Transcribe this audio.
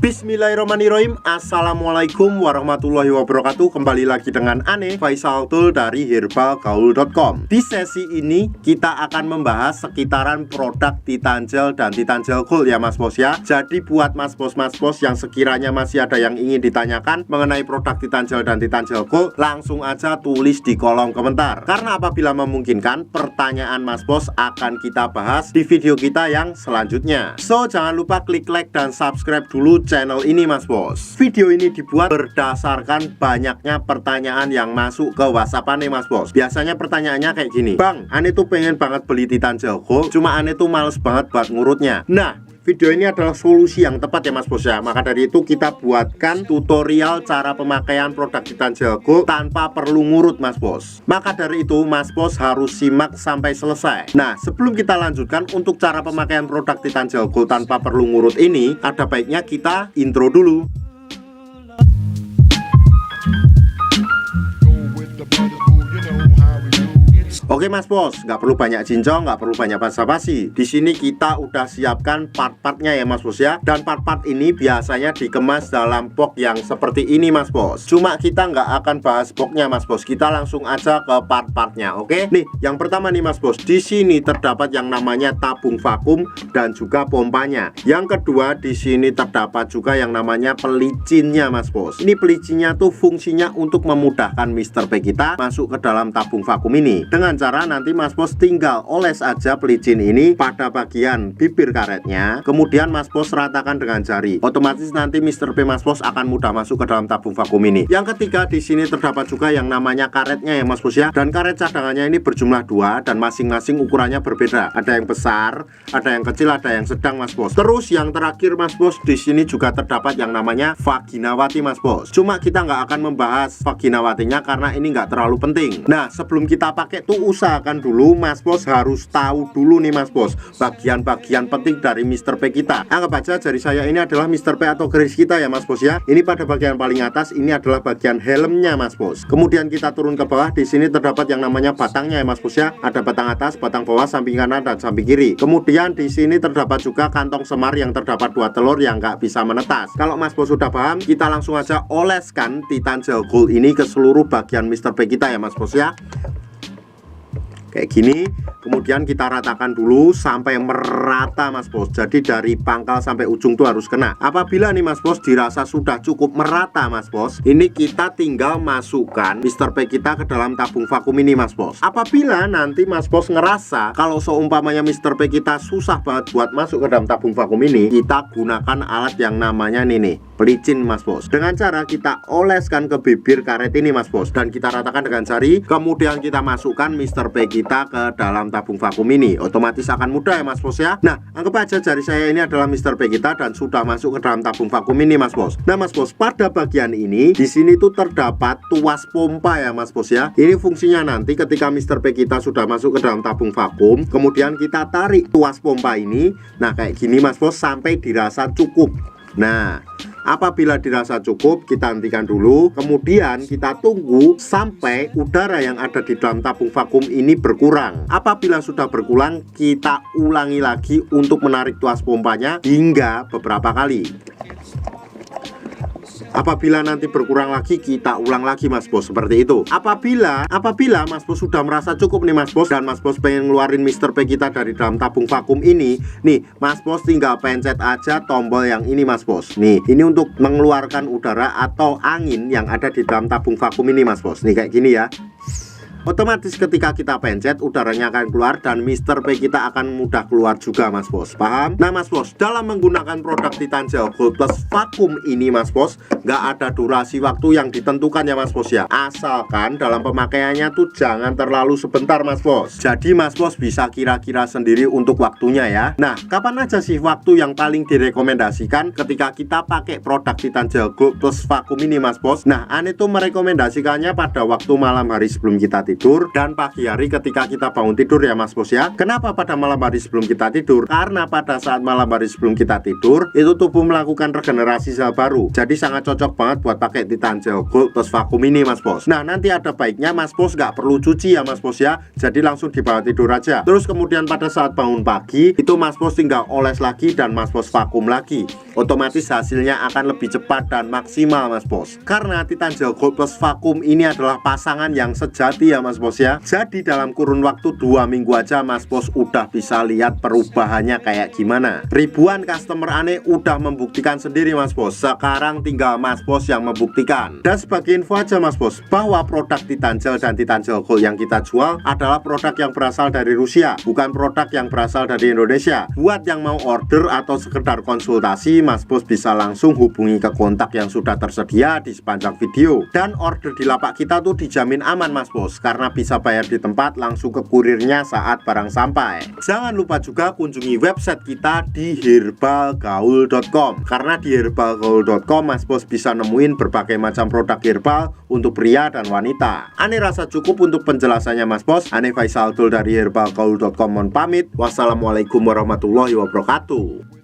Bismillahirrahmanirrahim. Assalamualaikum warahmatullahi wabarakatuh. Kembali lagi dengan Ane Faisal Tool dari herbalgaul.com. Di sesi ini kita akan membahas sekitaran produk Titan Gel dan Titan Gel Gold ya mas bos ya. Jadi buat mas bos yang sekiranya masih ada yang ingin ditanyakan mengenai produk Titan Gel dan Titan Gel Gold, langsung aja tulis di kolom komentar. Karena apabila memungkinkan, pertanyaan mas bos akan kita bahas di video kita yang selanjutnya. So jangan lupa klik like dan subscribe dulu channel ini mas bos. Video ini dibuat berdasarkan banyaknya pertanyaan yang masuk ke WhatsApp Ane mas bos. Biasanya pertanyaannya kayak gini, Bang, Ane tuh pengen banget beli Titan Gel Gold, cuma Ane tuh males banget buat ngurutnya. Nah, video ini adalah solusi yang tepat ya mas bos ya. Maka dari itu kita buatkan tutorial cara pemakaian produk Titan Gel Gold tanpa perlu ngurut mas bos. Maka dari itu mas bos harus simak sampai selesai. Nah, sebelum kita lanjutkan untuk cara pemakaian produk Titan Gel Gold tanpa perlu ngurut ini, ada baiknya kita intro dulu. Oke mas bos, nggak perlu banyak cincong, nggak perlu banyak basa-basi. Di sini kita udah siapkan part-partnya ya mas bos ya. Dan part-part ini biasanya dikemas dalam box yang seperti ini mas bos. Cuma kita nggak akan bahas boxnya mas bos. Kita langsung aja ke part-partnya. Oke, nih yang pertama nih mas bos. Di sini terdapat yang namanya tabung vakum dan juga pompanya. Yang kedua di sini terdapat juga yang namanya pelicinnya mas bos. Ini pelicinnya tuh fungsinya untuk memudahkan Mr. P kita masuk ke dalam tabung vakum ini. Dengan cara nanti mas bos tinggal oles aja pelicin ini pada bagian bibir karetnya, kemudian mas bos ratakan dengan jari. Otomatis nanti Mr. P mas bos akan mudah masuk ke dalam tabung vakum ini. Yang ketiga di sini terdapat juga yang namanya karetnya ya mas bos ya. Dan karet cadangannya ini berjumlah 2 dan masing-masing ukurannya berbeda. Ada yang besar, ada yang kecil, ada yang sedang mas bos. Terus yang terakhir mas bos, di sini juga terdapat yang namanya vaginawati mas bos. Cuma kita nggak akan membahas vaginawatinya karena ini nggak terlalu penting. Nah, sebelum kita pakai tuh usahakan dulu mas bos harus tahu dulu nih mas bos bagian-bagian penting dari Mr. P kita. Anggap aja jari saya ini adalah Mr. P atau garis kita ya mas bos ya. Ini pada bagian paling atas ini adalah bagian helmnya mas bos. Kemudian kita turun ke bawah, di sini terdapat yang namanya batangnya ya mas bos ya. Ada batang atas, batang bawah, samping kanan dan samping kiri. Kemudian di sini terdapat juga kantong semar yang terdapat 2 telur yang nggak bisa menetas. Kalau mas bos sudah paham, kita langsung aja oleskan Titan Gel Gold ini ke seluruh bagian Mr. P kita ya mas bos ya. Kayak gini, kemudian kita ratakan dulu sampai merata mas bos. Jadi dari pangkal sampai ujung tuh harus kena. Apabila nih mas bos dirasa sudah cukup merata mas bos, ini kita tinggal masukkan Mr. P kita ke dalam tabung vakum ini mas bos. Apabila nanti mas bos ngerasa kalau seumpamanya Mr. P kita susah banget buat masuk ke dalam tabung vakum ini, kita gunakan alat yang namanya nih pelicin mas bos. Dengan cara kita oleskan ke bibir karet ini mas bos, dan kita ratakan dengan jari. Kemudian kita masukkan Mr. P kita ke dalam tabung vakum ini. Otomatis akan mudah ya mas bos ya. Nah, anggap aja jari saya ini adalah Mr. P kita dan sudah masuk ke dalam tabung vakum ini mas bos. Nah mas bos, pada bagian ini di sini tuh terdapat tuas pompa ya mas bos ya. Ini fungsinya nanti ketika Mr. P kita sudah masuk ke dalam tabung vakum, kemudian kita tarik tuas pompa ini. Nah kayak gini mas bos sampai dirasa cukup. Nah, apabila dirasa cukup, kita hentikan dulu. Kemudian kita tunggu sampai udara yang ada di dalam tabung vakum ini berkurang. Apabila sudah berkurang, kita ulangi lagi untuk menarik tuas pompanya hingga beberapa kali. Apabila nanti berkurang lagi, kita ulang lagi mas bos, seperti itu. Apabila mas bos sudah merasa cukup nih mas bos, dan mas bos pengen ngeluarin Mr. P kita dari dalam tabung vakum ini, nih mas bos tinggal pencet aja tombol yang ini mas bos. Nih, ini untuk mengeluarkan udara atau angin yang ada di dalam tabung vakum ini mas bos. Nih kayak gini ya. Otomatis ketika kita pencet, udaranya akan keluar dan Mr. P kita akan mudah keluar juga mas bos. Paham? Nah mas bos, dalam menggunakan produk Titan Gel Gold plus vakum ini mas bos, nggak ada durasi waktu yang ditentukan ya mas bos ya. Asalkan dalam pemakaiannya tuh jangan terlalu sebentar mas bos. Jadi mas bos bisa kira-kira sendiri untuk waktunya ya. Nah, kapan aja sih waktu yang paling direkomendasikan ketika kita pakai produk Titan Gel Gold plus vakum ini mas bos? Nah, Ane tuh merekomendasikannya pada waktu malam hari sebelum kita tidur. tidur, dan pagi hari ketika kita bangun tidur ya Mas Bos ya. Kenapa pada malam hari sebelum kita tidur? Karena pada saat malam hari sebelum kita tidur itu tubuh melakukan regenerasi sel baru. Jadi sangat cocok banget buat pakai Titan Gel Gold plus vakum ini Mas Bos. Nah nanti ada baiknya Mas Bos nggak perlu cuci ya Mas Bos ya. Jadi langsung dibawa tidur aja. Terus kemudian pada saat bangun pagi itu Mas Bos tinggal oles lagi dan Mas Bos vakum lagi. Otomatis hasilnya akan lebih cepat dan maksimal Mas Bos. Karena Titan Gel Gold plus vakum ini adalah pasangan yang sejati ya Mas Bos ya. Jadi dalam kurun waktu 2 minggu aja Mas Bos udah bisa lihat perubahannya kayak gimana. Ribuan customer aneh udah membuktikan sendiri Mas Bos. Sekarang tinggal Mas Bos yang membuktikan. Dan sebagai info aja Mas Bos, bahwa produk Titan Gel dan Titan Gel Gold yang kita jual adalah produk yang berasal dari Rusia, bukan produk yang berasal dari Indonesia. Buat yang mau order atau sekedar konsultasi, Mas Bos bisa langsung hubungi ke kontak yang sudah tersedia di sepanjang video. Dan order di lapak kita tuh dijamin aman Mas Bos, karena bisa bayar di tempat langsung ke kurirnya saat barang sampai. Jangan lupa juga kunjungi website kita di herbalgaul.com, karena di herbalgaul.com Mas Bos bisa nemuin berbagai macam produk herbal untuk pria dan wanita. Ane rasa cukup untuk penjelasannya Mas Bos. Ane Faisal Dul dari herbalgaul.com mohon pamit. Wassalamualaikum warahmatullahi wabarakatuh.